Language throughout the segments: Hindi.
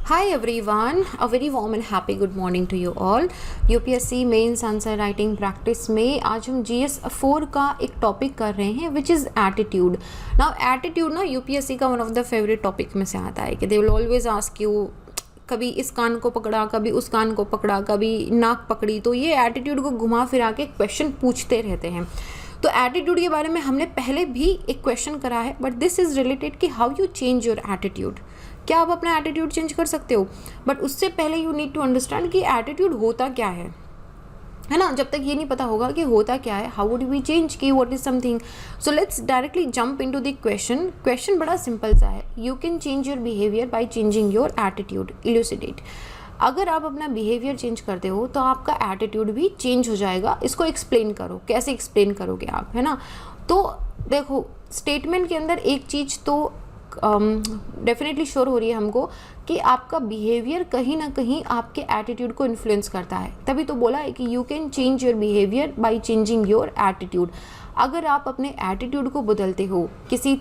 Hi everyone, a very warm and happy good morning to you all. UPSC mains answer writing practice में आज हम जीएस 4 का एक टॉपिक कर रहे हैं which is attitude. Now attitude ना यूपीएससी का one of the favourite topic में से आता है कि they will always ask you, कभी इस कान को पकड़ा, कभी उस कान को पकड़ा, कभी नाक पकड़ी, तो ये एटीट्यूड को घुमा फिरा के क्वेश्चन पूछते रहते हैं. तो एटीट्यूड के बारे में हमने पहले भी एक क्वेश्चन करा है, बट दिस इज़ रिलेटेड कि how you change your attitude. क्या आप अपना एटीट्यूड चेंज कर सकते हो? बट उससे पहले यू नीड टू अंडरस्टैंड कि एटीट्यूड होता क्या है ना. जब तक ये नहीं पता होगा कि होता क्या है, हाउ वुड वी चेंज की what is something. So let's directly jump into the question. Question बड़ा सिंपल सा है. You can change your behaviour by changing your attitude. इल्यूसिडेट. अगर आप अपना बिहेवियर चेंज करते हो तो आपका एटीट्यूड भी चेंज हो जाएगा. इसको एक्सप्लेन करो. कैसे एक्सप्लेन करोगे आप, है ना. तो देखो, स्टेटमेंट के अंदर एक चीज़ तो डेफिनेटली श्योर हो रही है हमको कि आपका बिहेवियर कहीं ना कहीं आपके एटीट्यूड को इन्फ्लुएंस करता है. तभी तो बोला है कि you can change your behaviour by changing your attitude. अगर आप अपने एटीट्यूड को बदलते हो, किसी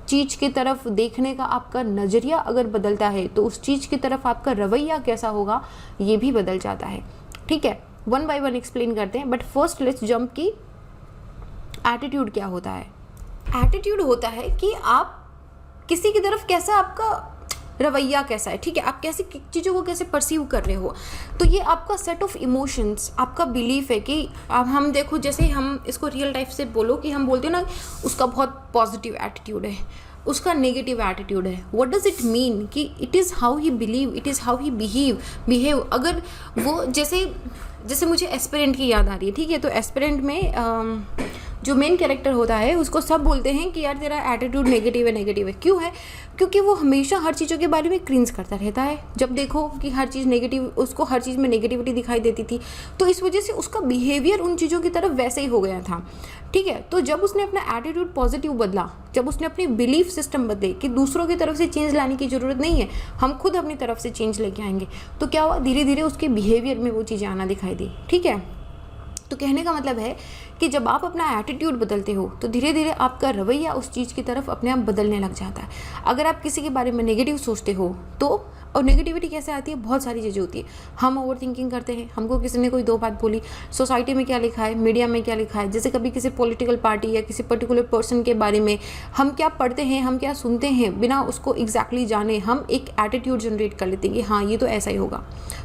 चीज़ की तरफ देखने का आपका नज़रिया अगर बदलता है, तो उस चीज़ की तरफ आपका रवैया कैसा होगा ये भी बदल जाता है. ठीक है, वन बाय वन एक्सप्लेन करते हैं. बट फर्स्ट लेट्स जंप की एटीट्यूड क्या होता है. एटीट्यूड होता है कि आप किसी की तरफ कैसा आपका रवैया कैसा है. ठीक है, आप कैसी चीज़ों को कैसे परसीव कर रहे हो. तो ये आपका सेट ऑफ इमोशंस, आपका बिलीफ है कि अब हम देखो, जैसे हम इसको रियल टाइप से बोलो कि हम बोलते हैं ना, उसका बहुत पॉजिटिव एटीट्यूड है, उसका नेगेटिव एटीट्यूड है. व्हाट डज इट मीन कि it is how he believe, it is how he behave. अगर वो जैसे मुझे एस्पिरेंट की याद आ रही है. ठीक है, तो एस्पिरेंट में जो मेन कैरेक्टर होता है उसको सब बोलते हैं कि यार तेरा एटीट्यूड नेगेटिव है. क्यों है? क्योंकि वो हमेशा हर चीज़ों के बारे में क्रिंज करता रहता है. जब देखो कि हर चीज़ नेगेटिव, उसको हर चीज़ में नेगेटिविटी दिखाई देती थी, तो इस वजह से उसका बिहेवियर उन चीज़ों की तरफ वैसे ही हो गया था. ठीक है, तो जब उसने अपना एटीट्यूड पॉजिटिव बदला, जब उसने अपनी बिलीफ सिस्टम बदले कि दूसरों की तरफ से चेंज लाने की ज़रूरत नहीं है, हम खुद अपनी तरफ से चेंज लेके आएंगे, तो क्या हुआ, धीरे धीरे उसके बिहेवियर में वो चीज़ें आना दिखाई दी. ठीक है, तो कहने का मतलब है कि जब आप अपना एटीट्यूड बदलते हो तो धीरे धीरे आपका रवैया उस चीज़ की तरफ अपने आप बदलने लग जाता है. अगर आप किसी के बारे में नेगेटिव सोचते हो तो, और नेगेटिविटी कैसे आती है, बहुत सारी चीज़ें होती है. हम ओवर थिंकिंग करते हैं, हमको किसी ने कोई दो बात बोली, सोसाइटी में क्या लिखा है, मीडिया में क्या लिखा है, जैसे कभी किसी पॉलिटिकल पार्टी या किसी पर्टिकुलर पर्सन के बारे में हम क्या पढ़ते हैं, हम क्या सुनते हैं, बिना उसको एग्जैक्टली जाने हम एक एटीट्यूड जनरेट कर लेते हैं कि हाँ ये तो ऐसा ही होगा.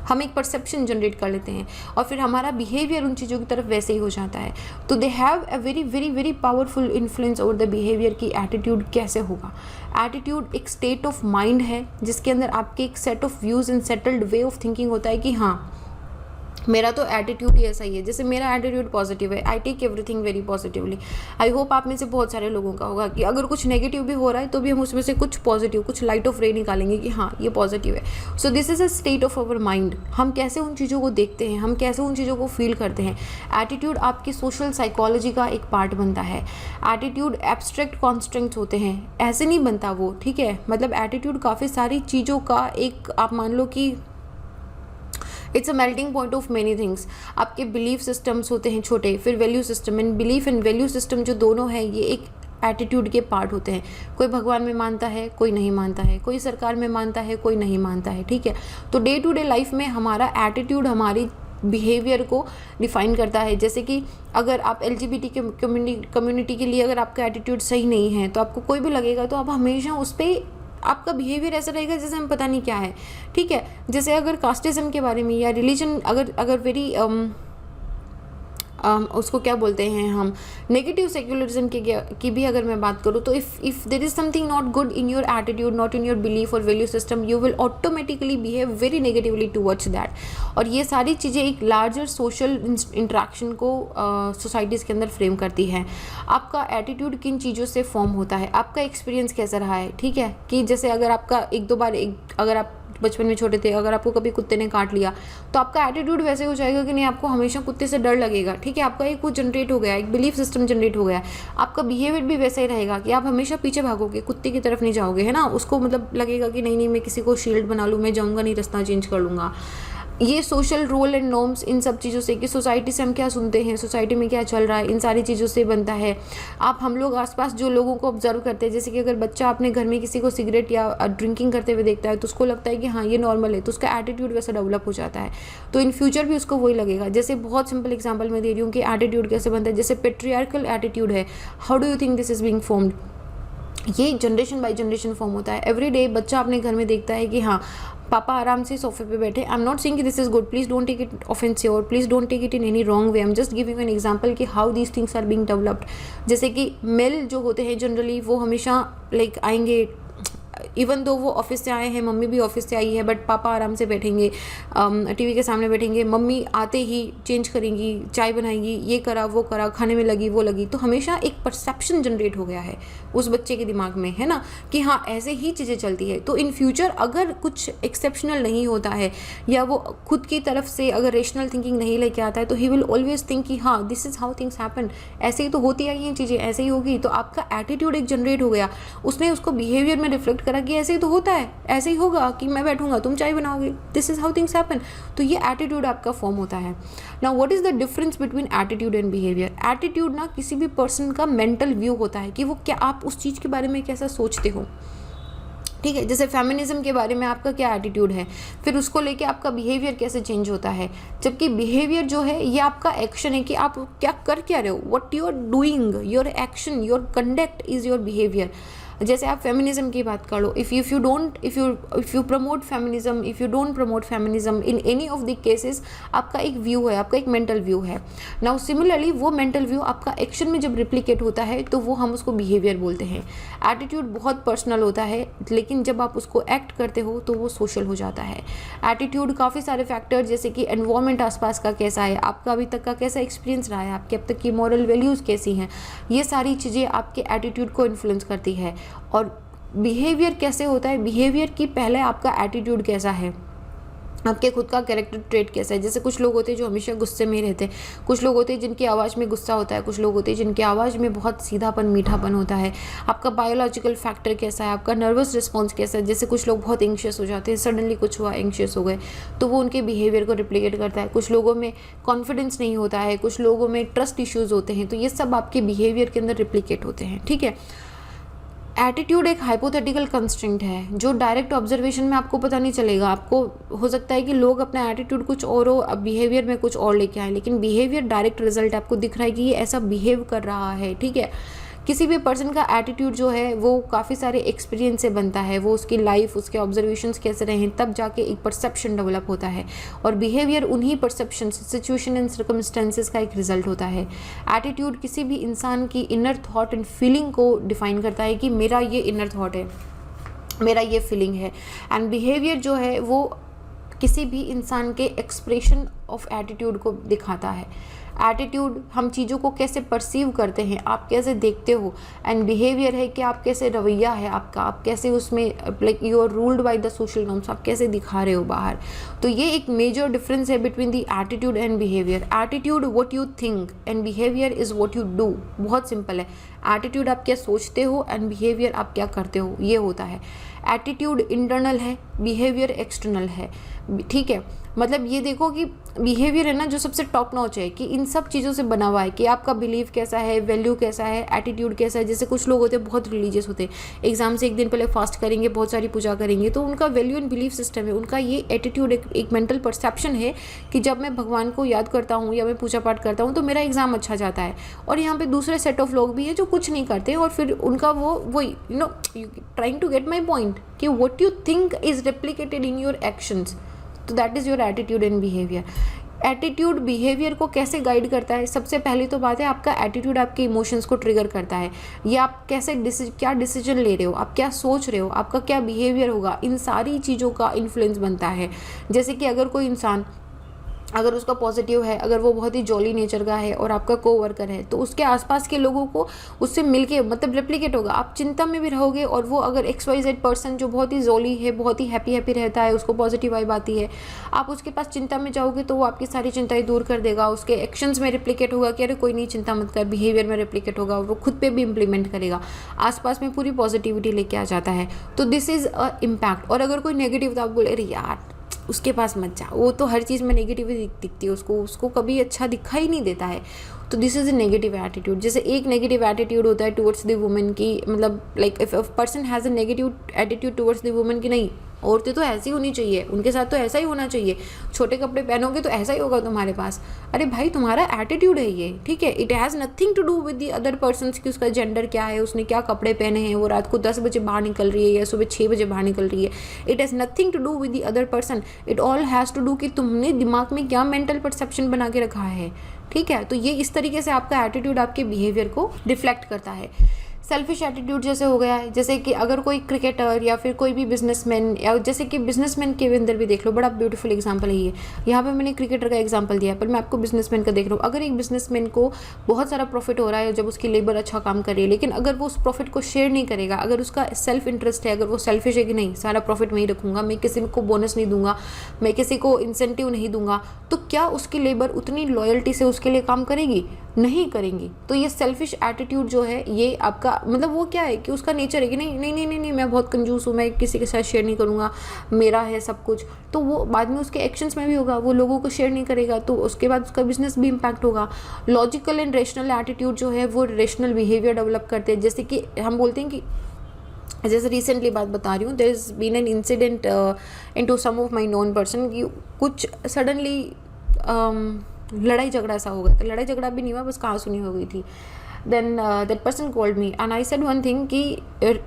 हम एक परसेप्शन जनरेट कर लेते हैं और फिर हमारा बिहेवियर उन चीज़ों की तरफ वैसे ही हो जाता है. तो they have a very very very powerful influence over the behaviour की एटीट्यूड कैसे होगा. एटीट्यूड एक स्टेट ऑफ माइंड है जिसके अंदर आपके एक set of views and settled way of thinking होता है कि हाँ मेरा तो एटीट्यूड ही ऐसा ही है. जैसे मेरा एटीट्यूड पॉजिटिव है, I take everything very positively. I hope आप में से बहुत सारे लोगों का होगा कि अगर कुछ नेगेटिव भी हो रहा है तो भी हम उसमें से कुछ पॉजिटिव, कुछ लाइट ऑफ रे निकालेंगे कि हाँ ये पॉजिटिव है. So this is a state of our mind. हम कैसे उन चीज़ों को देखते हैं, हम कैसे उन चीज़ों को फील करते हैं. एटीट्यूड आपकी सोशल साइकोलॉजी का एक पार्ट बनता है. एटीट्यूड एब्स्ट्रैक्ट कॉन्स्ट्रेंट्स होते हैं, ऐसे नहीं बनता वो. ठीक है, मतलब एटीट्यूड काफ़ी सारी चीज़ों का एक, आप मान लो कि it's a melting point of many things. आपके बिलीफ सिस्टम्स होते हैं छोटे, फिर value system. And belief and value system जो दोनों हैं ये एक एटीट्यूड के पार्ट होते हैं. कोई भगवान में मानता है, कोई नहीं मानता है, कोई सरकार में मानता है, कोई नहीं मानता है. ठीक है, तो डे टू डे लाइफ में हमारा एटीट्यूड हमारी बिहेवियर को डिफाइन करता है. जैसे कि अगर आप LGBT के कम्युनिटी के लिए अगर आपका एटीट्यूड सही नहीं है तो आपको कोई भी लगेगा तो आप हमेशा उस पर, आपका बिहेवियर ऐसा रहेगा जैसे हम पता नहीं क्या है. ठीक है, जैसे अगर कास्टिज्म के बारे में या रिलीजन अगर वेरी उसको क्या बोलते हैं हम, नेगेटिव सेक्युलरिज्म की भी अगर मैं बात करूँ, तो if there is something not good in your attitude, not in your belief और value system, you will automatically behave very negatively towards that. और ये सारी चीज़ें एक लार्जर सोशल इंट्रैक्शन को सोसाइटीज़ के अंदर फ्रेम करती है. आपका एटीट्यूड किन चीज़ों से फॉर्म होता है, आपका एक्सपीरियंस कैसा रहा है. ठीक है, कि जैसे अगर आपका एक दो बार अगर आप बचपन में छोटे थे, अगर आपको कभी कुत्ते ने काट लिया तो आपका एटीट्यूड वैसे हो जाएगा कि नहीं, आपको हमेशा कुत्ते से डर लगेगा. ठीक है, आपका एक कुछ जनरेट हो गया, एक बिलीफ सिस्टम जनरेट हो गया. आपका बिहेवियर भी वैसा ही रहेगा कि आप हमेशा पीछे भागोगे, कुत्ते की तरफ नहीं जाओगे, है ना. उसको मतलब लगेगा कि नहीं मैं किसी को शील्ड बना लूँ, मैं जाऊँगा नहीं, रास्ता चेंज कर लूँगा. ये सोशल रोल एंड नॉर्म्स, इन सब चीज़ों से कि सोसाइटी से हम क्या सुनते हैं, सोसाइटी में क्या चल रहा है, इन सारी चीज़ों से बनता है। आप हम लोग आसपास जो लोगों को ऑब्जर्व करते हैं, जैसे कि अगर बच्चा अपने घर में किसी को सिगरेट या ड्रिंकिंग करते हुए देखता है तो उसको लगता है कि हाँ ये नॉर्मल है, तो उसका एटीट्यूड वैसा डेवलप हो जाता है, तो इन फ्यूचर भी उसको वही लगेगा। जैसे बहुत सिंपल एग्जाम्पल मैं दे रही हूँ कि एटीट्यूड कैसे बनता है। जैसे पेट्रियार्कल एटीट्यूड है, how do you think this is being formed? ये जनरेशन बाय जनरेशन फॉर्म होता है। एवरी डे बच्चा अपने घर में देखता है कि हाँ पापा आराम से सोफे पे बैठे। आई एम नॉट सेइंग कि this is good, please don't take it offensive और please don't take it in any wrong way. I am just giving an example कि how these things are being developed. जैसे कि मेल जो होते हैं जनरली वो हमेशा लाइक आएंगे, इवन दो वो ऑफिस से आए हैं, मम्मी भी ऑफिस से आई है, बट पापा आराम से बैठेंगे, टीवी के सामने बैठेंगे, मम्मी आते ही चेंज करेंगी, चाय बनाएंगी, ये करा वो करा, खाने में लगी वो लगी। तो हमेशा एक परसेप्शन जनरेट हो गया है उस बच्चे के दिमाग में, है ना, कि हाँ ऐसे ही चीज़ें चलती है। तो इन फ्यूचर अगर कुछ एक्सेप्शनल नहीं होता है या वो खुद की तरफ से अगर रेशनल थिंकिंग नहीं लेके आता है तो ही विल ऑलवेज थिंक कि हाँ this is how things happen, ऐसे ही तो होती आई हैं चीज़ें, ऐसे ही होगी। तो आपका एटीट्यूड एक जनरेट हो गया, उसने उसको बिहेवियर में रिफ्लेक्ट करा कि ऐसे ही तो होता है, ऐसे ही होगा कि मैं बैठूंगा तुम चाय बनाओगे, this is how things happen. तो ये एटीट्यूड आपका फॉर्म होता है। Now what is the difference between attitude and behaviour? Attitude ना किसी भी पर्सन का मेंटल व्यू होता है कि वो क्या, आप उस चीज़ के बारे में कैसा सोचते हो, ठीक है। जैसे फेमिनिज्म के बारे में आपका क्या एटीट्यूड है, फिर उसको लेके आपका बिहेवियर कैसे चेंज होता है। जबकि बिहेवियर जो है ये आपका एक्शन है कि आप क्या कर क्या रहे हो, what you are doing, your action, your conduct is your behaviour. जैसे आप फेमिनिज्म की बात कर लो, if you promote feminism, if you don't promote feminism, in any of the cases आपका एक व्यू है, आपका एक मेंटल व्यू है। नाउ सिमिलरली वो मेंटल व्यू आपका एक्शन में जब रिप्लिकेट होता है तो वो हम उसको बिहेवियर बोलते हैं। एटीट्यूड बहुत पर्सनल होता है, लेकिन जब आप उसको एक्ट करते हो तो वो सोशल हो जाता है। एटीट्यूड काफ़ी सारे फैक्टर, जैसे कि एनवायरनमेंट आसपास का कैसा है, आपका अभी तक का कैसा एक्सपीरियंस रहा है, आपके अब तक की मॉरल वैल्यूज़ कैसी हैं, ये सारी चीज़ें आपके एटीट्यूड को इन्फ्लुएंस करती है। और बिहेवियर कैसे होता है, बिहेवियर की पहले आपका एटीट्यूड कैसा है, आपके खुद का कैरेक्टर ट्रेट कैसा है। जैसे कुछ लोग होते हैं जो हमेशा गुस्से में रहते हैं, कुछ लोग होते हैं जिनकी आवाज़ में गुस्सा होता है, कुछ लोग होते हैं जिनकी आवाज़ में बहुत सीधापन, मीठापन होता है। आपका बायोलॉजिकल फैक्टर कैसा है, आपका नर्वस रिस्पॉन्स कैसा है। जैसे कुछ लोग बहुत एंग्शियस हो जाते हैं, सडनली कुछ हुआ एंग्शियस हो गए, तो वो उनके बिहेवियर को रिप्लिकेट करता है। कुछ लोगों में कॉन्फिडेंस नहीं होता है, कुछ लोगों में ट्रस्ट इश्यूज़ होते हैं, तो ये सब आपके बिहेवियर के अंदर रिप्लिकेट होते हैं, ठीक है। एटीट्यूड एक हाइपोथेटिकल कंस्ट्रेंट है जो डायरेक्ट ऑब्जर्वेशन में आपको पता नहीं चलेगा। आपको हो सकता है कि लोग अपना एटीट्यूड कुछ और हो, अब बिहेवियर में कुछ और लेके आए, लेकिन बिहेवियर डायरेक्ट रिजल्ट आपको दिख रहा है कि ये ऐसा बिहेव कर रहा है, ठीक है। किसी भी पर्सन का एटीट्यूड जो है वो काफ़ी सारे एक्सपीरियंस से बनता है, वो उसकी लाइफ, उसके ऑब्जर्वेशंस कैसे रहे, तब जाके एक परसेप्शन डेवलप होता है। और बिहेवियर उन्हीं परसेप्शन, सिचुएशन एंड सर्कमस्टेंसेस का एक रिजल्ट होता है। एटीट्यूड किसी भी इंसान की इनर थॉट एंड फीलिंग को डिफाइन करता है कि मेरा ये इनर थॉट है, मेरा ये फीलिंग है। एंड बिहेवियर जो है वो किसी भी इंसान के एक्सप्रेशन ऑफ एटीट्यूड को दिखाता है। एटीट्यूड हम चीज़ों को कैसे परसीव करते हैं, आप कैसे देखते हो, एंड बिहेवियर है कि आप कैसे रवैया है आपका, आप कैसे उसमें like you are ruled by the social norms, आप कैसे दिखा रहे हो बाहर। तो ये एक मेजर डिफरेंस है between the attitude and behaviour. Attitude what you think and behaviour is what you do. बहुत सिंपल है, एटीट्यूड आप क्या सोचते हो एंड बिहेवियर आप क्या करते हो, ये होता है। एटीट्यूड इंटरनल है, बिहेवियर एक्सटर्नल है, ठीक है। मतलब ये देखो कि बिहेवियर है ना जो सबसे टॉप नॉच है, कि इन सब चीज़ों से बना हुआ है कि आपका बिलीव कैसा है, वैल्यू कैसा है, एटीट्यूड कैसा है। जैसे कुछ लोग होते हैं बहुत रिलीजियस होते हैं, एग्जाम से एक दिन पहले फास्ट करेंगे, बहुत सारी पूजा करेंगे, तो उनका वैल्यू एंड बिलीफ सिस्टम है, उनका ये एटीट्यूड एक मेंटल परसेप्शन है कि जब मैं भगवान को याद करता हूँ या मैं पूजा पाठ करता हूँ तो मेरा एग्जाम अच्छा जाता है। और यहाँ पे दूसरे सेट ऑफ लोग भी हैं जो कुछ नहीं करते और फिर उनका वो you know trying to get my point कि what you think is replicated in your actions. तो that is your attitude and behaviour. Attitude behaviour को कैसे गाइड करता है? सबसे पहली तो बात है आपका एटीट्यूड आपके इमोशंस को ट्रिगर करता है, या आप कैसे क्या डिसीजन ले रहे हो, आप क्या सोच रहे हो, आपका क्या बिहेवियर होगा, इन सारी चीज़ों का इन्फ्लुएंस बनता है। जैसे कि अगर कोई इंसान, अगर उसका पॉजिटिव है, अगर वो बहुत ही जॉली नेचर का है और आपका कोवर्कर है, तो उसके आसपास के लोगों को उससे मिलके मतलब रेप्लिकेट होगा। आप चिंता में भी रहोगे और वो अगर XYZ पर्सन जो बहुत ही जॉली है, बहुत ही हैप्पी रहता है, उसको पॉजिटिव वाइब आती है, आप उसके पास चिंता में जाओगे तो वो आपकी सारी चिंताएं दूर कर देगा। उसके एक्शंस में रिप्लिकेट होगा कि अरे कोई नहीं चिंता मत कर, बिहेवियर में रिप्लिकेट होगा और वो खुद पे भी इंप्लीमेंट करेगा, आसपास में पूरी पॉजिटिविटी लेके आ जाता है। तो दिस इज़ अ इम्पैक्ट। और अगर कोई नेगेटिव, तो आप बोले अरे यार उसके पास मत जा, वो तो हर चीज़ में नेगेटिविटी दिखती है उसको कभी अच्छा दिखा ही नहीं देता है। तो this is a negative attitude. जैसे एक नेगेटिव एटीट्यूड होता है टुवर्ड्स द वुमेन की, मतलब like if a person has a negative attitude towards the women की, नहीं औरतें तो ऐसी होनी चाहिए, उनके साथ तो ऐसा ही होना चाहिए, छोटे कपड़े पहनोगे तो ऐसा ही होगा तुम्हारे पास। अरे भाई तुम्हारा एटीट्यूड है ये, ठीक है, it has nothing to do with the other persons की उसका जेंडर क्या है, उसने क्या कपड़े पहने हैं, वो रात को 10 बजे बाहर निकल रही है या सुबह 6 बजे बाहर निकल रही है। It has nothing to do with the other person, it all has to do कि तुमने दिमाग में क्या मेंटल परसेप्शन बना के रखा है, ठीक है। तो ये इस तरीके से आपका एटीट्यूड आपके बिहेवियर को रिफ्लेक्ट करता है। सेल्फिश एटीट्यूड जैसे हो गया है, जैसे कि अगर कोई क्रिकेटर या फिर कोई भी बिजनेसमैन, या जैसे कि बिजनेसमैन के अंदर भी देख लो, बड़ा ब्यूटीफुल एग्जांपल है ये। यहाँ पे मैंने क्रिकेटर का एग्जांपल दिया है, पर मैं आपको बिजनेसमैन का देख रहा हूँ। अगर एक बिजनेसमैन को बहुत सारा प्रॉफिट हो रहा है जब उसकी लेबर अच्छा काम कर रही है, लेकिन अगर वो उस प्रॉफिट को शेयर नहीं करेगा, अगर उसका सेल्फ इंटरेस्ट है, अगर वो सेल्फिश है कि नहीं सारा प्रॉफिट मैं ही रखूँगा, मैं किसी को बोनस नहीं दूंगा, मैं किसी को इंसेंटिव नहीं दूंगा, तो क्या उसकी लेबर उतनी लॉयल्टी से उसके लिए काम करेगी? नहीं करेंगी। तो ये सेल्फिश एटीट्यूड जो है ये आपका मतलब वो क्या है कि उसका नेचर है कि नहीं नहीं नहीं नहीं, नहीं मैं बहुत कंजूस हूँ, मैं किसी के साथ शेयर नहीं करूँगा, मेरा है सब कुछ। तो वो बाद में उसके एक्शंस में भी होगा, वो लोगों को शेयर नहीं करेगा, तो उसके बाद उसका बिजनेस भी इम्पैक्ट होगा। लॉजिकल एंड रेशनल एटीट्यूड जो है वो रेशनल बिहेवियर डेवलप करते हैं। जैसे कि हम बोलते हैं कि जैसे रिसेंटली बात बता रही हूँ, there is been an incident into some of my known person कि कुछ सडनली लड़ाई झगड़ा सा हो गया था। लड़ाई झगड़ा भी नहीं हुआ, बस कहाँ सुनी हो गई थी। Then that person called me and I said one thing कि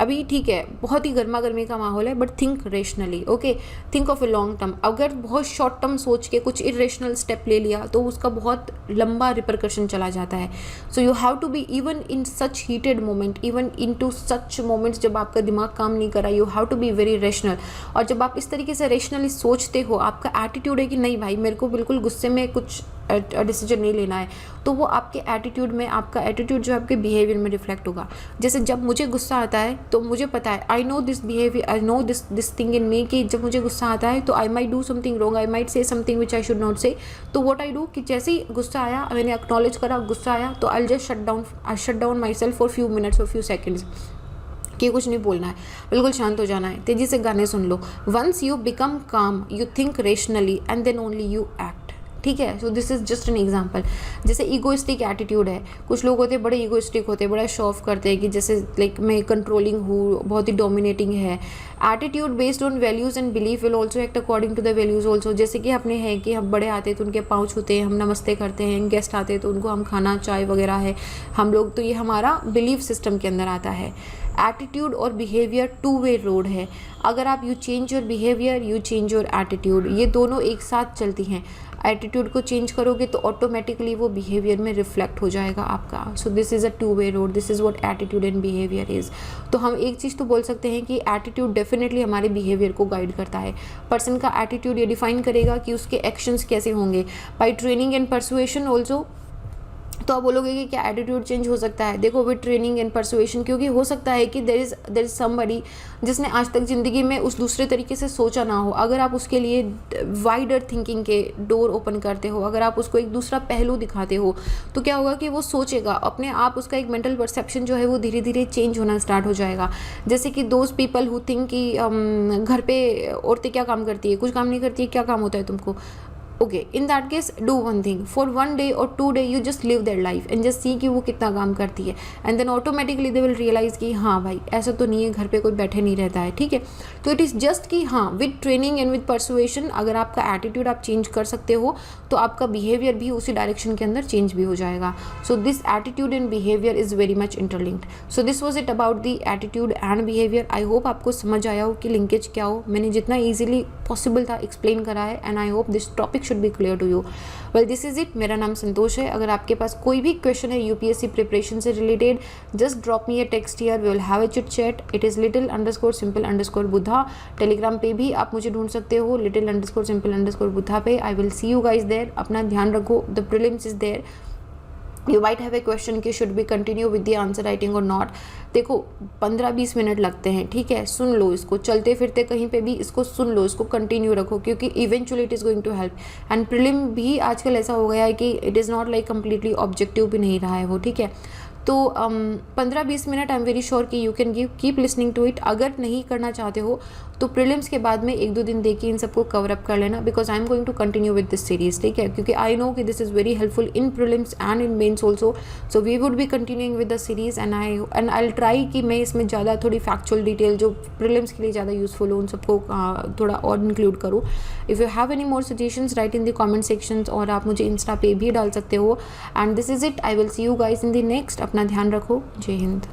अभी ठीक है बहुत ही गर्मा गर्मी का माहौल है, but think rationally, okay, think of a long term. अगर बहुत शॉर्ट टर्म सोच के कुछ इरेशनल स्टेप ले लिया तो उसका बहुत लंबा रिपरकशन चला जाता है। So you have to be even in such heated moment, even in to such moments जब आपका दिमाग काम नहीं कर रहा, you have to be very rational. और जब आप इस तरीके से रेशनली सोचते हो, आपका एटीट्यूड है कि नहीं भाई मेरे को बिल्कुल गुस्से में कुछ डिसीजन नहीं लेना है, तो वो आपके एटीट्यूड में, आपका एटीट्यूड जो आपके बिहेवियर में रिफ्लेक्ट होगा। जैसे जब मुझे गुस्सा आता है तो मुझे पता है, I know this behaviour, I know this thing in me, कि जब मुझे गुस्सा आता है तो I might do something wrong, I might say something which I should not say. तो व्हाट आई डू कि जैसे ही गुस्सा आया, मैंने एक्नॉलेज करा गुस्सा आया, तो I just shut down my self for few minutes और फ्यू सेकेंड्स कि कुछ नहीं बोलना है, बिल्कुल शांत हो जाना है, तेजी से गाने सुन लो। Once you become calm, you think rationally and then only you act, ठीक है। So this is just an example. जैसे ईगोइस्टिक एटीट्यूड है, कुछ लोग होते हैं बड़े ईगोइस्टिक होते हैं, बड़ा शो ऑफ करते हैं कि जैसे लाइक मैं कंट्रोलिंग हूँ, बहुत ही डोमिनेटिंग है। Attitude based on values and belief will also act according to the values also. जैसे कि अपने हैं कि हम बड़े आते हैं तो उनके पाँव छूते हैं, हम नमस्ते करते हैं, गेस्ट आते हैं तो उनको हम खाना चाय वगैरह है हम लोग, तो ये हमारा बिलीफ सिस्टम के अंदर आता है। एटीट्यूड और बिहेवियर टू वे रोड है। अगर आप you change your behaviour, you change your attitude, ये दोनों एक साथ चलती हैं। एटीट्यूड को चेंज करोगे तो ऑटोमेटिकली वो बिहेवियर में रिफ्लेक्ट हो जाएगा आपका। सो this is a two way road, this is what attitude and behaviour is. तो हम एक चीज़ तो बोल सकते हैं कि एटीट्यूड डेफिनेटली हमारे बिहेवियर को गाइड करता है। पर्सन का एटीट्यूड ये डिफाइन करेगा कि उसके एक्शंस कैसे होंगे। By training and persuasion also, तो आप बोलोगे कि क्या एटीट्यूड चेंज हो सकता है? देखो विद ट्रेनिंग एंड परसुएशन, क्योंकि हो सकता है कि देर इज़ समबडी जिसने आज तक ज़िंदगी में उस दूसरे तरीके से सोचा ना हो। अगर आप उसके लिए वाइडर थिंकिंग के डोर ओपन करते हो, अगर आप उसको एक दूसरा पहलू दिखाते हो, तो क्या होगा कि वो सोचेगा अपने आप, उसका एक मेंटल परसेप्शन जो है वो धीरे धीरे चेंज होना स्टार्ट हो जाएगा। जैसे कि दोज पीपल हु थिंक कि घर पे औरतें क्या काम करती है, कुछ काम नहीं करती है, क्या काम होता है तुमको? Okay, in that case do one thing for 1 day और 2 day, you just live their life and just see कि वो कितना काम करती है, and then automatically they will realize कि हाँ भाई ऐसा तो नहीं है, घर पे कोई बैठे नहीं रहता है, ठीक है। तो इट इज़ जस्ट कि हाँ with training and with persuasion, अगर आपका एटीट्यूड आप चेंज कर सकते हो तो आपका बिहेवियर भी उसी डायरेक्शन के अंदर चेंज भी हो जाएगा। So this attitude and behaviour is very much interlinked. So this was it about the attitude and behaviour. I hope आपको समझ आया हो कि लिंकेज क्या हो। मैंने जितना ईजिली पॉसिबल था एक्सप्लेन करा है, and I hope this topic should be clear to you. Well this is it. मेरा नाम संतोष है। अगर आपके पास कोई भी क्वेश्चन है यूपीएससी प्रिपरेशन से related, just drop me a text here, we will have a chit chat. It is little_simple_buddha। Telegram पे भी आप मुझे ढूंढ सकते हो little_simple_buddha पे। I will see you guys there. अपना ध्यान रखो। The prelims is there. You might have a question कि should be continue with the answer writing और नॉट। देखो 15-20 मिनट लगते हैं, ठीक है, सुन लो इसको, चलते फिरते कहीं पे भी इसको सुन लो, इसको कंटिन्यू रखो, क्योंकि eventually it is going to help. And prelim भी आजकल ऐसा हो गया है कि it is not like completely objective भी नहीं रहा है वो, ठीक है। तो 15-20 minute I am very sure कि you can keep listening to it. अगर नहीं करना चाहते हो तो प्रीलिम्स के बाद में 1-2 दिन देखिए इन सबको कवर अप कर लेना, because I am going to continue with this series, ठीक है, क्योंकि आई नो कि this is very helpful in prelims and in mains also. So we would be continuing with the series and I try कि मैं इसमें ज़्यादा थोड़ी फैक्चुअल डिटेल जो प्रीलिम्स के लिए ज़्यादा यूजफुल हो उन सबको थोड़ा और इंक्लूड करूँ. If you have any more suggestions right in the comment sections, और आप मुझे इंस्टा पे भी डाल सकते हो. And this is it. I will see you guys in the next. अपना ध्यान रखो. जय हिंद.